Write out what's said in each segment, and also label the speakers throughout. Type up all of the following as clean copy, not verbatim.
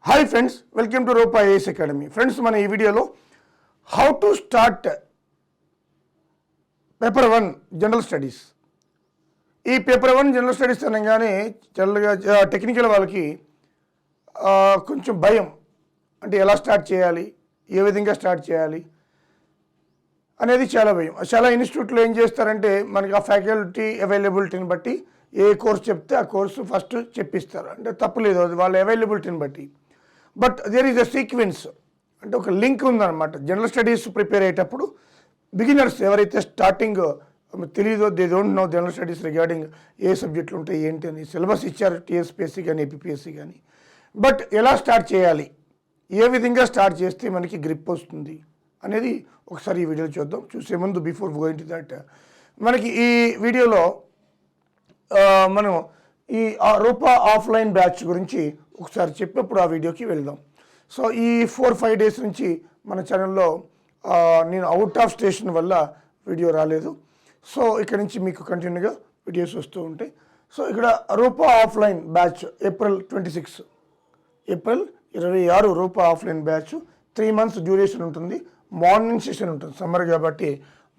Speaker 1: Hi friends, welcome to Rupa IAS academy. Friends, మన ఈ వీడియోలో how to start paper 1 general studies. ఈ paper 1 general studies అనగానే జనరల్గా టెక్నికల్ వాళ్ళకి కొంచెం భయం. అంటే ఎలా స్టార్ట్ చేయాలి, ఏ విధంగా స్టార్ట్ చేయాలి అనేది చాలా భయం. చాలా ఇన్స్టిట్యూట్లో ఏం చేస్తారంటే మనకి ఆ ఫ్యాకల్టీ అవైలబిలిటీని బట్టి ఏ కోర్స్ చెప్తే ఆ కోర్సు ఫస్ట్ చెప్పిస్తారు. అంటే తప్పులేదు, అది వాళ్ళ అవైలబిలిటీని బట్టి. But there is a sequence, అంటే ఒక లింక్ ఉందన్నమాట. జనరల్ స్టడీస్ ప్రిపేర్ అయ్యేటప్పుడు బిగినర్స్ ఎవరైతే స్టార్టింగ్ తెలీదో, they don't know general studies regarding ఏ సబ్జెక్టులు ఉంటాయి ఏంటి అని సిలబస్ ఇచ్చారు టీఎస్పీఎస్సీ కానీ ఏపీపీఎస్సీ కానీ. బట్ ఎలా స్టార్ట్ చేయాలి, ఏ విధంగా స్టార్ట్ చేస్తే మనకి గ్రిప్ వస్తుంది అనేది ఒకసారి ఈ వీడియోలో చూద్దాం. చూసే ముందు బిఫోర్ గోయింగ్ టు దట్, మనకి ఈ వీడియోలో మనం ఈ రూపా ఆఫ్లైన్ బ్యాచ్ గురించి ఒకసారి చెప్పినప్పుడు ఆ వీడియోకి వెళ్దాం. సో ఈ 4-5 డేస్ నుంచి మన ఛానల్లో నేను అవుట్ ఆఫ్ స్టేషన్ వల్ల వీడియో రాలేదు. సో ఇక్కడ నుంచి మీకు కంటిన్యూగా వీడియోస్ వస్తూ ఉంటాయి. సో ఇక్కడ రూపా ఆఫ్లైన్ బ్యాచ్ ఏప్రిల్ 26 రూపా ఆఫ్లైన్ బ్యాచ్ 3 months డ్యూరేషన్ ఉంటుంది. మార్నింగ్ సెషన్ ఉంటుంది, సమ్మర్ కాబట్టి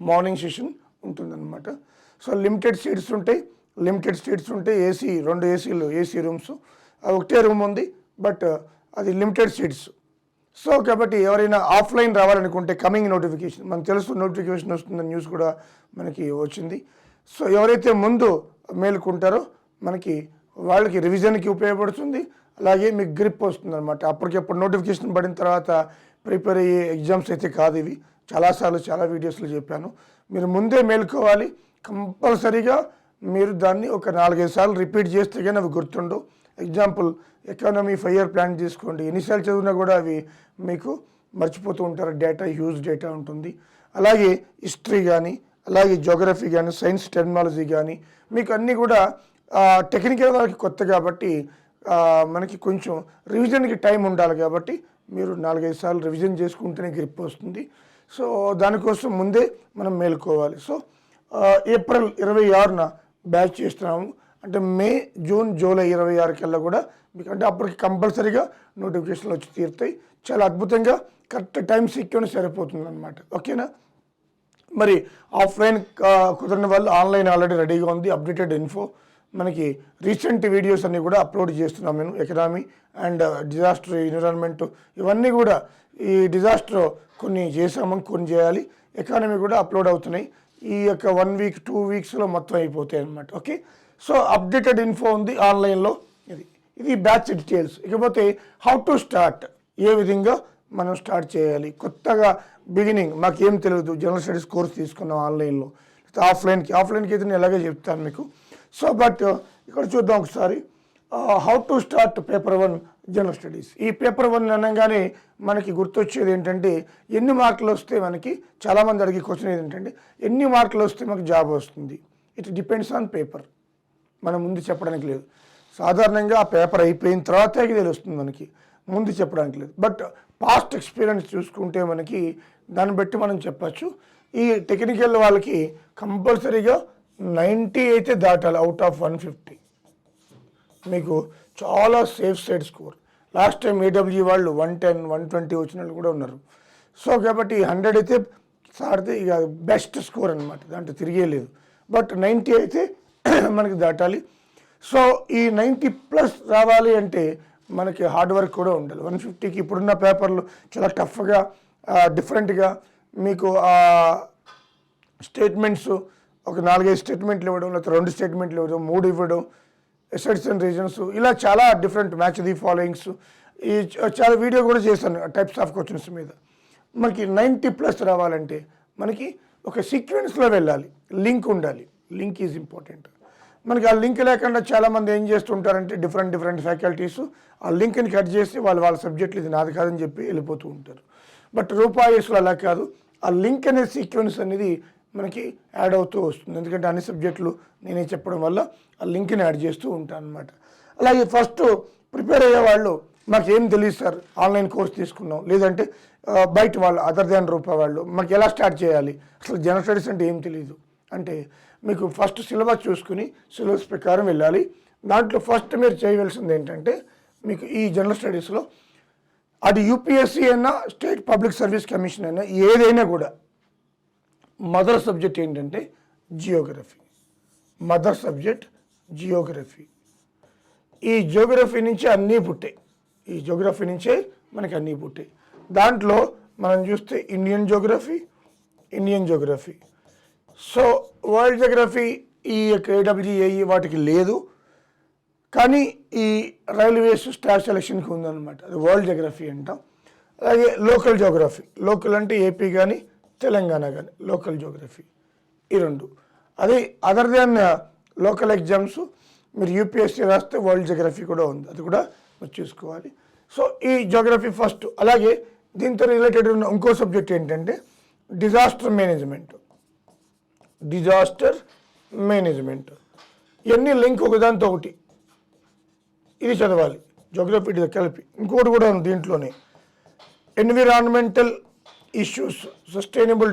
Speaker 1: మార్నింగ్ సెషన్ ఉంటుందన్నమాట. సో లిమిటెడ్ సీట్స్ ఉంటాయి, ఏసీ 2 ఏసీలు, ఏసీ రూమ్స్. ఒకటే రూమ్ ఉంది, బట్ అది లిమిటెడ్ సీట్స్. సో కాబట్టి ఎవరైనా ఆఫ్లైన్ రావాలనుకుంటే కమింగ్ నోటిఫికేషన్, మనకు తెలుసు నోటిఫికేషన్ వస్తుందని న్యూస్ కూడా మనకి వచ్చింది. సో ఎవరైతే ముందు మేలుకుంటారో మనకి వాళ్ళకి రివిజన్కి ఉపయోగపడుతుంది, అలాగే మీకు గ్రిప్ వస్తుంది అనమాట. అప్పటికప్పుడు నోటిఫికేషన్ పడిన తర్వాత ప్రిపేర్ అయ్యే ఎగ్జామ్స్ అయితే కాదు ఇవి. చాలాసార్లు చాలా వీడియోస్లో చెప్పాను, మీరు ముందే మేలుకోవాలి. కంపల్సరీగా మీరు దాన్ని ఒక 4-5 సార్లు రిపీట్ చేస్తే కానీ అవి గుర్తుండవు. ఎగ్జాంపుల్, ఎకానమీ 5 year ప్లాన్ తీసుకోండి, ఎన్నిసార్లు చదివినా కూడా అవి మీకు మర్చిపోతూ ఉంటారు. డేటా హ్యూజ్ డేటా ఉంటుంది. అలాగే హిస్టరీ కానీ, అలాగే జోగ్రఫీ కానీ, సైన్స్ టెక్నాలజీ కానీ, మీకు అన్నీ కూడా టెక్నికల్ వాళ్ళకి కొత్త కాబట్టి మనకి కొంచెం రివిజన్కి టైం ఉండాలి. కాబట్టి మీరు 4-5 సార్లు రివిజన్ చేసుకుంటేనే గ్రిప్ వస్తుంది. సో దానికోసం ముందే మనం మేలుకోవాలి. సో ఏప్రిల్ 26న బ్యాచ్ చేస్తున్నాము. అంటే మే, జూన్, జూలై 26 కల్లా కూడా మీకు, అంటే అప్పటికి కంపల్సరీగా నోటిఫికేషన్లు వచ్చి తీరుతాయి. చాలా అద్భుతంగా కరెక్ట్ టైం సీక్వెన్స్ సరిపోతుంది అనమాట. ఓకేనా? మరి ఆఫ్లైన్ కుదరని వాళ్ళు ఆన్లైన్ ఆల్రెడీ రెడీగా ఉంది. అప్డేటెడ్ ఇన్ఫో మనకి రీసెంట్ వీడియోస్ అన్నీ కూడా అప్లోడ్ చేస్తున్నాం నేను. ఎకనామీ అండ్ డిజాస్టర్, ఎన్విరాన్మెంట్, ఇవన్నీ కూడా ఈ డిజాస్టర్ కొన్ని చేసాము, కొన్ని చేయాలి. ఎకానమీ కూడా అప్లోడ్ అవుతున్నాయి. ఈ యొక్క 1 week 2 weeksలో మొత్తం అయిపోతాయి అన్నమాట. ఓకే, సో అప్డేటెడ్ ఇన్ఫో ఉంది ఆన్లైన్లో. ఇది బ్యాచ్ డీటెయిల్స్. ఇకపోతే హౌ టు స్టార్ట్, ఏ విధంగా మనం స్టార్ట్ చేయాలి. కొత్తగా బిగినింగ్, మాకేం తెలియదు, జనరల్ స్టడీస్ కోర్స్ తీసుకున్నాం ఆన్లైన్లో. ఆఫ్లైన్కి అయితే నేను ఎలాగే చెప్తాను మీకు. సో బట్ ఇక్కడ చూద్దాం ఒకసారి, how to start paper 1 general studies. ఈ పేపర్ 1 అనగానే మనకి గుర్తొచ్చేది ఏంటంటే ఎన్ని మార్కులు వస్తే మనకి, చాలామంది అడిగే క్వశ్చన్ ఏంటంటే ఎన్ని మార్కులు వస్తే మనకు జాబ్ వస్తుంది. It depends on paper. మనం ముందు చెప్పడానికి లేదు. సాధారణంగా ఆ పేపర్ అయిపోయిన తర్వాతే తెలుస్తుంది మనకి, ముందు చెప్పడానికి లేదు. బట్ పాస్ట్ ఎక్స్పీరియన్స్ చూసుకుంటే మనకి దాన్ని బట్టి మనం చెప్పచ్చు. ఈ టెక్నికల్ వాళ్ళకి కంపల్సరీగా 90 అయితే దాటాలి అవుట్ ఆఫ్ 150. మీకు చాలా safe side score. Last time ఏడబ్ల్యూ వాళ్ళు 110, 120 వచ్చిన వాళ్ళు కూడా ఉన్నారు. సో కాబట్టి 100 అయితే సాడితే ఇక బెస్ట్ స్కోర్ అనమాట, దాంట్లో తిరిగేలేదు. బట్ 90 అయితే మనకి దాటాలి. సో ఈ 90+ రావాలి అంటే మనకి హార్డ్ వర్క్ కూడా ఉండాలి. 150కి ఇప్పుడున్న పేపర్లు చాలా టఫ్గా, డిఫరెంట్గా మీకు స్టేట్మెంట్స్ ఒక 4-5 స్టేట్మెంట్లు ఇవ్వడం, లేకపోతే 2 స్టేట్మెంట్లు ఇవ్వడం, 3 ఇవ్వడం, ఎసెట్స్ అండ్ రీజన్స్, ఇలా చాలా డిఫరెంట్ మ్యాచ్ ది ఫాలోయింగ్స్. ఈ చాలా వీడియో కూడా చేశాను టైప్స్ ఆఫ్ క్వశ్చన్స్ మీద. మనకి 90+ రావాలంటే మనకి ఒక సీక్వెన్స్లో వెళ్ళాలి, లింక్ ఉండాలి. Link is important. మనకి ఆ లింక్ లేకుండా చాలామంది ఏం చేస్తుంటారంటే డిఫరెంట్ ఫ్యాకల్టీస్ ఆ లింక్ని కట్ చేసి వాళ్ళ సబ్జెక్టులు ఇది నాది కాదని చెప్పి వెళ్ళిపోతూ ఉంటారు. బట్ రూపాయస్లో అలా కాదు. ఆ లింక్ అనే సీక్వెన్స్ అనేది మనకి యాడ్ అవుతూ వస్తుంది. ఎందుకంటే అన్ని సబ్జెక్టులు నేనే చెప్పడం వల్ల ఆ లింక్ని యాడ్ చేస్తూ ఉంటాను అనమాట. అలాగే ఫస్ట్ ప్రిపేర్ అయ్యే వాళ్ళు, మాకు ఏం తెలియదు సార్, ఆన్లైన్ కోర్స్ తీసుకున్నాం, లేదంటే బయట వాళ్ళు అదర్ దాన్ రూపా వాళ్ళు, మాకు ఎలా స్టార్ట్ చేయాలి, అసలు జనరల్ స్టడీస్ అంటే ఏం తెలియదు అంటే మీకు ఫస్ట్ సిలబస్ చూసుకుని సిలబస్ ప్రకారం వెళ్ళాలి. దాంట్లో ఫస్ట్ మీరు చేయవలసింది ఏంటంటే మీకు ఈ జనరల్ స్టడీస్లో అది యూపీఎస్సీ అయినా స్టేట్ పబ్లిక్ సర్వీస్ కమిషన్ అయినా ఏదైనా కూడా మదర్ సబ్జెక్ట్ ఏంటంటే జియోగ్రఫీ. Mother subject Geography. ఈ జియోగ్రఫీ నుంచే అన్నీ పుట్టాయి. ఈ జియోగ్రఫీ నుంచే మనకి అన్నీ పుట్టాయి. దాంట్లో మనం చూస్తే Indian Geography. So world Geography ఈ ఏడబ్ల్యూఏఈ వాటికి లేదు, కానీ ఈ రైల్వేస్ స్టాఫ్ సెలక్షన్కి ఉందన్నమాట. అది వరల్డ్ జియోగ్రఫీ అంటాం. అలాగే లోకల్ జియోగ్రఫీ, లోకల్ అంటే ఏపీ కానీ తెలంగాణ కానీ లోకల్ జియోగ్రఫీ, ఈ రెండు. అదే అదర్ దాన్ లోకల్ ఎగ్జామ్స్ మీరు యూపీఎస్సీ రాస్తే వరల్డ్ జియోగ్రఫీ కూడా ఉంది, అది కూడా మీరు చూసుకోవాలి. సో ఈ జియోగ్రఫీ ఫస్ట్. అలాగే దీంతో రిలేటెడ్ ఉన్న ఇంకో సబ్జెక్ట్ ఏంటంటే డిజాస్టర్ మేనేజ్మెంట్. ఇవన్నీ లింక్ ఒకదాంతో ఒకటి, ఇది చదవాలి జియోగ్రఫీ కలిపి. ఇంకోటి కూడా ఉంది దీంట్లోనే, environmental issues, sustainable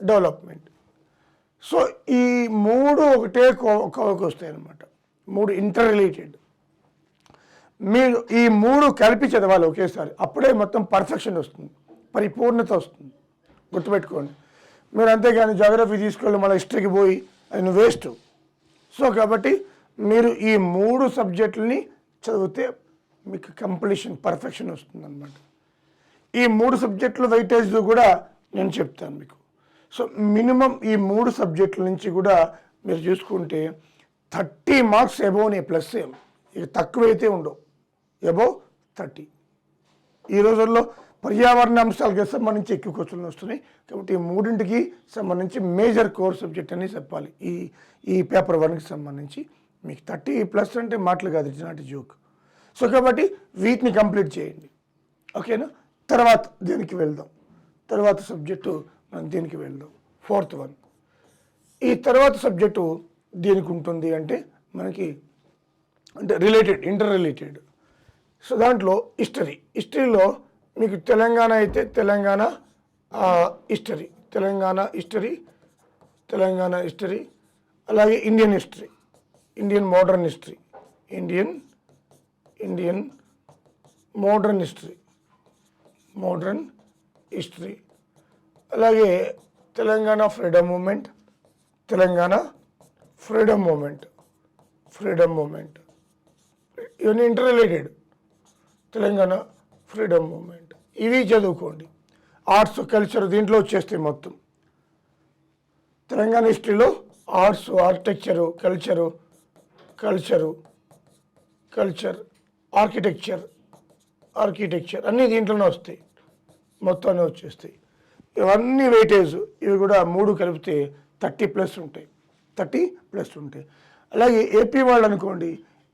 Speaker 1: development. So ఈ మూడు ఒకటే కోవకు వస్తాయి అన్నమాట, మూడు ఇంటర్ రిలేటెడ్. మీరు ఈ మూడు కలిపి చదవాలి ఒకేసారి, అప్పుడే మొత్తం పర్ఫెక్షన్ వస్తుంది, పరిపూర్ణత వస్తుంది. గుర్తుపెట్టుకోండి. మీరు అంతేగాని జాగ్రఫీ తీసుకెళ్ళి మళ్ళీ హిస్టరీకి పోయి అది వేస్ట్. సో కాబట్టి మీరు ఈ మూడు సబ్జెక్టులని చదివితే మీకు పర్ఫెక్షన్ వస్తుంది అన్నమాట. ఈ మూడు సబ్జెక్టుల వెయిటేజ్ కూడా నేను చెప్తాను మీకు. సో మినిమం ఈ మూడు సబ్జెక్టుల నుంచి కూడా మీరు చూసుకుంటే 30 మార్క్స్ ఎబోవ్నే, ప్లస్ ఏం ఇక తక్కువైతే ఉండవు, ఎబోవ్ 30. ఈ రోజుల్లో పర్యావరణ అంశాలకు సంబంధించి ఎక్కువ క్వశ్చన్లు వస్తున్నాయి. కాబట్టి ఈ మూడింటికి సంబంధించి మేజర్ కోర్ సబ్జెక్ట్ అని చెప్పాలి. ఈ పేపర్ 1కి సంబంధించి మీకు 30+ అంటే మాటలు కాదు, ఇట్స్ నాట్ జోక్. సో కాబట్టి వీటిని కంప్లీట్ చేయండి, ఓకేనా. తర్వాత దీనికి వెళ్దాం, తర్వాత సబ్జెక్టు మనం దీనికి వెళ్దాం. 4th one. ఈ తర్వాత సబ్జెక్టు దేనికి ఉంటుంది అంటే మనకి అంటే ఇంటర్ రిలేటెడ్. సో దాంట్లో హిస్టరీలో మీకు తెలంగాణ అయితే తెలంగాణ హిస్టరీ, అలాగే ఇండియన్ మోడర్న్ హిస్టరీ, అలాగే తెలంగాణ ఫ్రీడమ్ మూమెంట్, ఇవన్నీ inter related. Telangana freedom movement ఇవి చదువుకోండి. ఆర్ట్స్ కల్చర్ దీంట్లో వచ్చేస్తాయి మొత్తం. తెలంగాణ హిస్టరీలో ఆర్ట్స్, ఆర్కిటెక్చరు, కల్చర్, ఆర్కిటెక్చర్ అన్నీ దీంట్లోనే వస్తాయి, మొత్తాన్ని వచ్చేస్తాయి. ఇవన్నీ వెయిటేజ్, ఇవి కూడా మూడు కలిపితే 30+ ఉంటాయి. అలాగే ఏపీ వాళ్ళు అనుకోండి,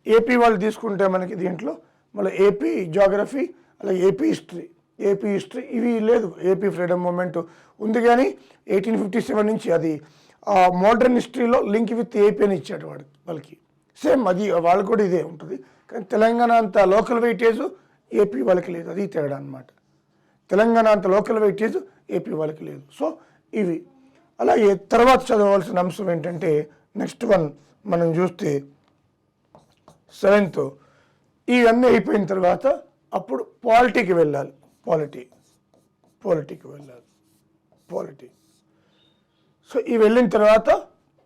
Speaker 1: ఏపీ వాళ్ళు తీసుకుంటే మనకి దీంట్లో మళ్ళీ ఏపీ జియోగ్రఫీ, అలాగే ఏపీ హిస్టరీ ఇవి లేదు. ఏపీ ఫ్రీడమ్ మూమెంట్ ఉంది, కానీ 1857 నుంచి అది మోడర్న్ హిస్టరీలో లింక్ విత్ ఏపీ అని ఇచ్చాడు వాళ్ళకి. సేమ్ అది వాళ్ళకి కూడా ఇదే ఉంటుంది, కానీ తెలంగాణ అంత లోకల్ వెయిటేజ్ ఏపీ వాళ్ళకి లేదు, అది తేడా అన్నమాట. తెలంగాణ అంత లోకల్ వెయిటేజ్ ఏపీ వాళ్ళకి లేదు. సో ఇవి. అలాగే తర్వాత చదవవలసిన అంశం ఏంటంటే నెక్స్ట్ వన్ మనం చూస్తే 7th. ఇవన్నీ అయిపోయిన తర్వాత అప్పుడు పాలిటీకి వెళ్ళాలి. సో ఇవి వెళ్ళిన తర్వాత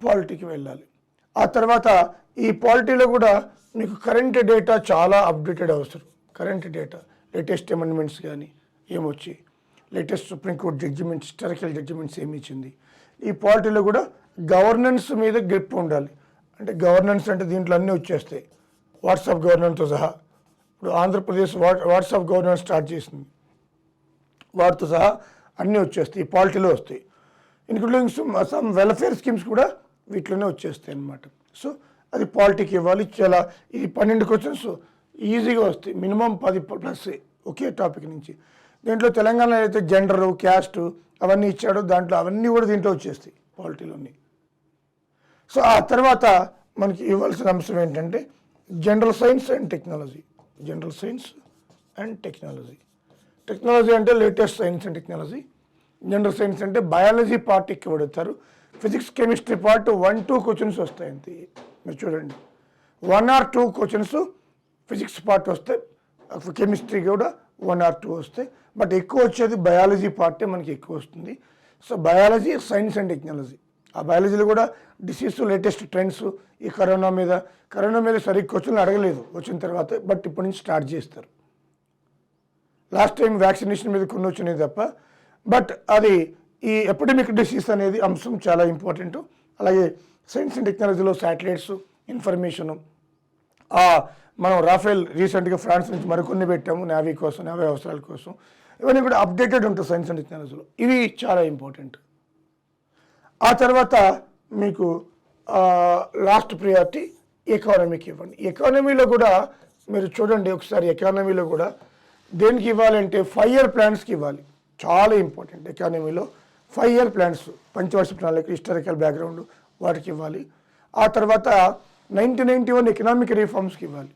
Speaker 1: పాలిటీకి వెళ్ళాలి. ఆ తర్వాత ఈ పాలిటీలో కూడా మీకు కరెంట్ డేటా చాలా అప్డేటెడ్ అవసరం. కరెంట్ డేటా, లేటెస్ట్ అమెండ్మెంట్స్ కానీ ఏమొచ్చి, latest supreme court judgements, historical judgements ఏమి ఇచ్చింది. ఈ పాలిటీలో కూడా గవర్నెన్స్ మీద గ్రిప్ ఉండాలి. అంటే గవర్నెన్స్ అంటే దీంట్లో అన్నీ వచ్చేస్తాయి, వాట్సాప్ గవర్నెన్స్తో సహా. ఇప్పుడు ఆంధ్రప్రదేశ్ వాట్సాప్ గవర్నెన్స్ స్టార్ట్ చేసింది, వాటితో సహా అన్నీ వచ్చేస్తాయి, ఈ పాలిటీలో వస్తాయి. ఇంక్లూడింగ్ సమ్ వెల్ఫేర్ స్కీమ్స్ కూడా వీటిలోనే వచ్చేస్తాయి అన్నమాట. సో అది పాలిటీకి ఇవ్వాలి. చాలా ఇది 12 క్వశ్చన్స్ ఈజీగా వస్తాయి, మినిమం 10+ ఒకే టాపిక్ నుంచి. దీంట్లో తెలంగాణలో అయితే జెండరు, క్యాస్ట్ అవన్నీ ఇచ్చాడు, దాంట్లో అవన్నీ కూడా దీంట్లో వచ్చేస్తాయి పాలిటీలోని. సో ఆ తర్వాత మనకి ఇవ్వాల్సిన అంశం ఏంటంటే general science and technology. Technology అంటే latest science and technology. General science అంటే బయాలజీ పార్ట్ ఎక్కువ పడతారు. ఫిజిక్స్, కెమిస్ట్రీ పార్ట్ 1-2 క్వశ్చన్స్ వస్తాయి అంతే. మీరు చూడండి, 1 or 2 క్వశ్చన్స్ ఫిజిక్స్ పార్ట్ వస్తే, కెమిస్ట్రీ కూడా 1 or 2 వస్తాయి. బట్ ఎక్కువ వచ్చేది బయాలజీ పార్టే మనకి ఎక్కువ వస్తుంది. So biology, science and technology. ఆ బయాలజీలో కూడా డిసీజ్ లేటెస్ట్ ట్రెండ్స్, ఈ కరోనా మీద సరిగ్గా క్వశ్చన్లు అడగలేదు వచ్చిన తర్వాత, బట్ ఇప్పటి నుంచి స్టార్ట్ చేస్తారు. లాస్ట్ టైం వ్యాక్సినేషన్ మీద కొన్ని వచ్చినాయి తప్ప, బట్ అది ఈ ఎపిడమిక్ డిసీజ్ అనేది అంశం చాలా ఇంపార్టెంట్. అలాగే సైన్స్ అండ్ టెక్నాలజీలో శాటిలైట్స్, ఇన్ఫర్మేషను, మనం రాఫెల్ రీసెంట్గా ఫ్రాన్స్ నుంచి మరికొన్ని పెట్టాము నేవీ కోసం, నేవీ అవసరాల కోసం. ఇవన్నీ కూడా అప్డేటెడ్ ఉంటుంది సైన్స్ అండ్ టెక్నాలజీలో. ఇవి చాలా ఇంపార్టెంట్. ఆ తర్వాత మీకు లాస్ట్ ప్రియారిటీ ఎకానమీకి ఇవ్వండి. ఎకానమీలో కూడా మీరు చూడండి ఒకసారి, ఎకానమీలో కూడా దేనికి ఇవ్వాలంటే 5 year ప్లాన్స్కి ఇవ్వాలి. చాలా ఇంపార్టెంట్ ఎకానమీలో 5 year ప్లాన్స్, పంచవర్ష ప్రణాళిక, హిస్టారికల్ బ్యాక్గ్రౌండ్ వాటికి ఇవ్వాలి. ఆ తర్వాత 1991 ఎకనామిక్ రిఫార్మ్స్కి ఇవ్వాలి.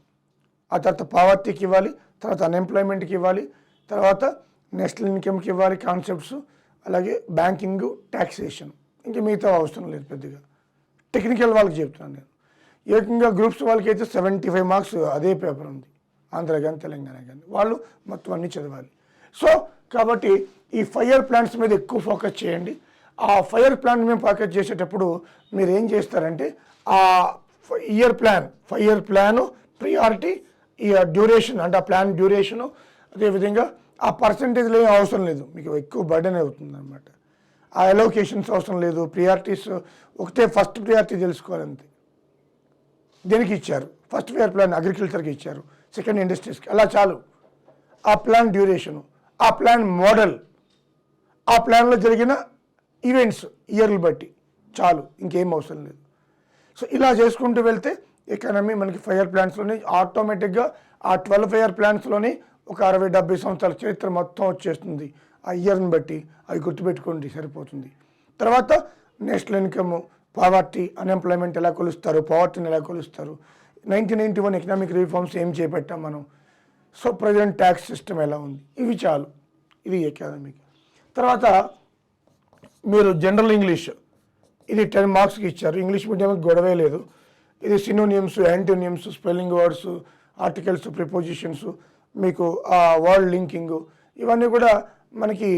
Speaker 1: ఆ తర్వాత పావర్టీకి ఇవ్వాలి, తర్వాత అన్ఎంప్లాయ్మెంట్కి ఇవ్వాలి, తర్వాత నేషనల్ ఇన్కమ్కి ఇవ్వాలి కాన్సెప్ట్స్, అలాగే బ్యాంకింగ్, ట్యాక్సేషన్. ఇంక మిగతా అవసరం లేదు పెద్దగా. టెక్నికల్ వాళ్ళకి చెప్తున్నాను నేను. ఏకంగా గ్రూప్స్ వాళ్ళకి అయితే 75 marks అదే పేపర్ ఉంది, ఆంధ్ర కానీ తెలంగాణ కానీ. వాళ్ళు మొత్తం అన్నీ చదవాలి. సో కాబట్టి ఈ 5 year ప్లాన్స్ మీద ఎక్కువ ఫోకస్ చేయండి. ఆ 5 year ప్లాన్ మేము ఫోకస్ చేసేటప్పుడు మీరు ఏం చేస్తారంటే ఆ 5 year ప్లాను ప్రియారిటీ, ఈ డ్యూరేషన్ అంటే ఆ ప్లాన్ డ్యూరేషను, అదేవిధంగా ఆ పర్సంటేజ్లో ఏం అవసరం లేదు, మీకు ఎక్కువ బర్డెన్ అవుతుంది అనమాట. ఆ అలోకేషన్స్ అవసరం లేదు, ప్రియారిటీస్ ఒకటే, ఫస్ట్ ప్రియారిటీ తెలుసుకోవాలంతే. దేనికి ఇచ్చారు? ఫస్ట్ 5 year ప్లాన్ అగ్రికల్చర్కి ఇచ్చారు, సెకండ్ ఇండస్ట్రీస్కి, అలా చాలు. ఆ ప్లాన్ డ్యూరేషను, ఆ ప్లాన్ మోడల్, ఆ ప్లాన్లో జరిగిన ఈవెంట్స్ ఇయర్లు బట్టి చాలు, ఇంకేం అవసరం లేదు. సో ఇలా చేసుకుంటూ వెళ్తే ఎకానమీ మనకి 5 year ప్లాన్స్లోనే ఆటోమేటిక్గా ఆ 12 year ప్లాన్స్లోనే ఒక 60-70 సంవత్సరాల చరిత్ర మొత్తం వచ్చేస్తుంది. ఆ ఇయర్ని బట్టి అవి గుర్తుపెట్టుకోండి, సరిపోతుంది. తర్వాత నేషనల్ ఇన్కమ్, పావర్టీ, అన్ఎంప్లాయ్మెంట్ ఎలా కొలుస్తారు, పావర్టీని ఎలా కొలుస్తారు, 1991 ఎకనామిక్ రిఫార్మ్స్ ఏం చేపట్టాం మనం, సో ప్రజెంట్ ట్యాక్స్ సిస్టమ్ ఎలా ఉంది, ఇవి చాలు. ఇది ఎకానమీకి. తర్వాత మీరు జనరల్ ఇంగ్లీష్, ఇది 10 marksకి ఇచ్చారు. ఇంగ్లీష్ మీడియంకి గొడవే లేదు. ఇది synonyms, antonyms, spelling words, articles, prepositions, మీకు వర్డ్ లింకింగ్, ఇవన్నీ కూడా మనకి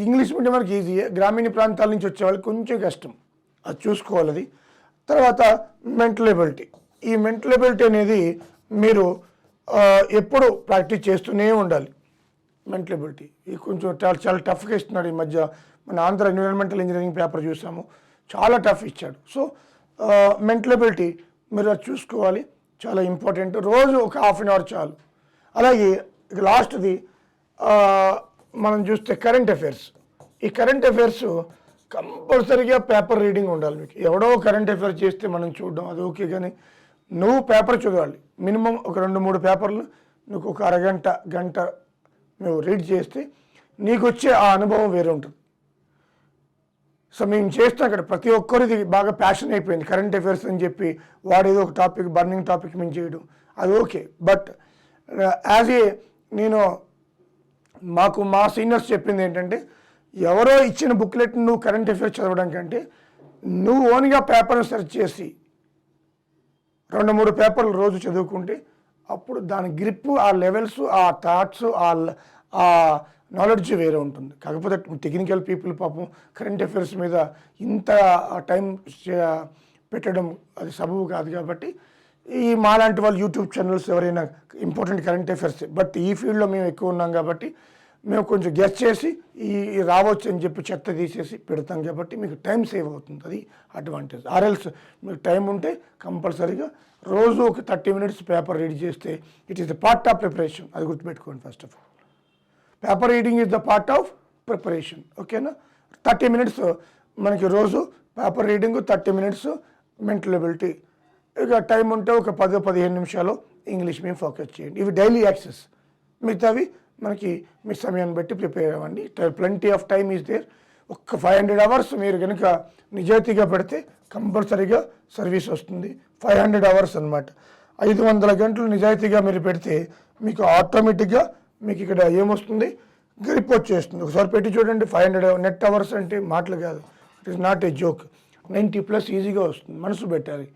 Speaker 1: ఇంగ్లీష్ మీడియం వరకు ఈజీయే. గ్రామీణ ప్రాంతాల నుంచి వచ్చే వాళ్ళకి కొంచెం కష్టం, అది చూసుకోవాలి. అది తర్వాత మెంటల్ ఎబిలిటీ. ఈ మెంటల్ ఎబిలిటీ అనేది మీరు ఎప్పుడు ప్రాక్టీస్ చేస్తూనే ఉండాలి. మెంటల్ ఎబిలిటీ ఇది కొంచెం చాలా టఫ్గా ఇస్తున్నాడు ఈ మధ్య. మన ఆంధ్ర ఎన్విరాన్మెంటల్ ఇంజనీరింగ్ పేపర్ చూసాము, చాలా టఫ్ ఇచ్చాడు. సో మెంటల్ ఎబిలిటీ మీరు అది చూసుకోవాలి, చాలా ఇంపార్టెంట్. రోజు ఒక 1/2 hour చాలు. అలాగే ఇక లాస్ట్ది మనం చూస్తే కరెంట్ అఫైర్స్. ఈ కరెంట్ అఫైర్స్ కంపల్సరీగా పేపర్ రీడింగ్ ఉండాలి మీకు. ఎవడో కరెంట్ అఫైర్స్ చేస్తే మనం చూడడం అది ఓకే, కానీ నువ్వు పేపర్ చదవాలి. మినిమం ఒక 2-3 పేపర్లు నువ్వు ఒక అరగంట, గంట నువ్వు రీడ్ చేస్తే నీకు వచ్చే ఆ అనుభవం వేరే ఉంటుంది. సో మేము చేస్తాం ఇక్కడ, ప్రతి ఒక్కరిది బాగా ప్యాషన్ అయిపోయింది కరెంట్ అఫైర్స్ అని చెప్పి, వాడేదో ఒక టాపిక్, బర్నింగ్ టాపిక్ మేము చేయడం అది ఓకే. బట్ యాజ్ ఏ నేను మా సీనియర్స్ చెప్పింది ఏంటంటే, ఎవరో ఇచ్చిన బుక్లెట్ నువ్వు కరెంట్ అఫైర్స్ చదవడం కంటే నువ్వు ఓన్గా పేపర్ని సెర్చ్ చేసి 2-3 పేపర్లు రోజు చదువుకుంటే అప్పుడు దాని గ్రిప్, ఆ లెవెల్స్, ఆ థాట్స్, ఆ నాలెడ్జ్ వేరే ఉంటుంది. కాకపోతే టెక్నికల్ పీపుల్ పాపం కరెంట్ అఫైర్స్ మీద ఇంత టైం పెట్టడం అది సబబు కాదు. కాబట్టి ఈ మాలాంటి వాళ్ళు యూట్యూబ్ ఛానల్స్ ఎవరైనా ఇంపార్టెంట్ కరెంట్ అఫైర్స్, బట్ ఈ ఫీల్డ్లో మేము ఎక్కువ ఉన్నాం కాబట్టి మేము కొంచెం గెస్ చేసి ఈ రావచ్చు అని చెప్పి చెత్త తీసేసి పెడతాం. కాబట్టి మీకు టైం సేవ్ అవుతుంది, అది అడ్వాంటేజ్. ఆర్ఎల్స్ మీకు టైం ఉంటే కంపల్సరీగా రోజు ఒక 30 minutes పేపర్ రీడ్ చేస్తే it is the part of preparation. అది గుర్తుపెట్టుకోండి. First of all paper reading is the part of preparation. ఓకేనా? 30 minutes మనకి రోజు paper reading, 30 minutes mental ability. ఇక టైం ఉంటే ఒక 10-15 నిమిషాలు ఇంగ్లీష్ మీద ఫోకస్ చేయండి. ఇవి డైలీ యాక్సెస్. మిగతావి మనకి మీ సమయాన్ని బట్టి ప్రిపేర్ అవ్వండి. Plenty of time is there. ఒక్క 500 hours మీరు కనుక నిజాయితీగా పెడితే కంపల్సరీగా సర్వీస్ వస్తుంది. 500 hours అనమాట. 500 గంటలు నిజాయితీగా మీరు పెడితే మీకు ఆటోమేటిక్గా మీకు ఇక్కడ ఏమొస్తుంది, గ్రిప్ వచ్చేస్తుంది. ఒకసారి పెట్టి చూడండి. 500 నెట్ అవర్స్ అంటే మాటలు కాదు, it is not a joke. 90+ ఈజీగా వస్తుంది. మనసు పెట్టాలి,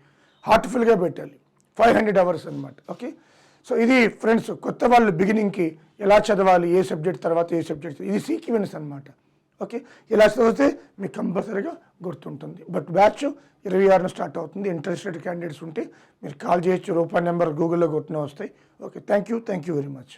Speaker 1: హార్ట్ఫుల్గా పెట్టాలి. 500 అవర్స్ అనమాట. ఓకే, సో ఇది ఫ్రెండ్స్ కొత్త వాళ్ళు బిగినింగ్కి ఎలా చదవాలి, ఏ సబ్జెక్ట్ తర్వాత ఏ సబ్జెక్ట్, ఇది సీక్వెన్స్ అనమాట. ఓకే, ఇలా చదివితే మీకు కంపల్సరీగా గుర్తుంటుంది. బట్ బ్యాచ్ 26న స్టార్ట్ అవుతుంది. ఇంట్రెస్టెడ్ క్యాండిడేట్స్ ఉంటే మీరు కాల్ చేయొచ్చు, రూపాయి నెంబర్ గూగుల్లో కొట్టిన వస్తాయి. Okay, thank you very much.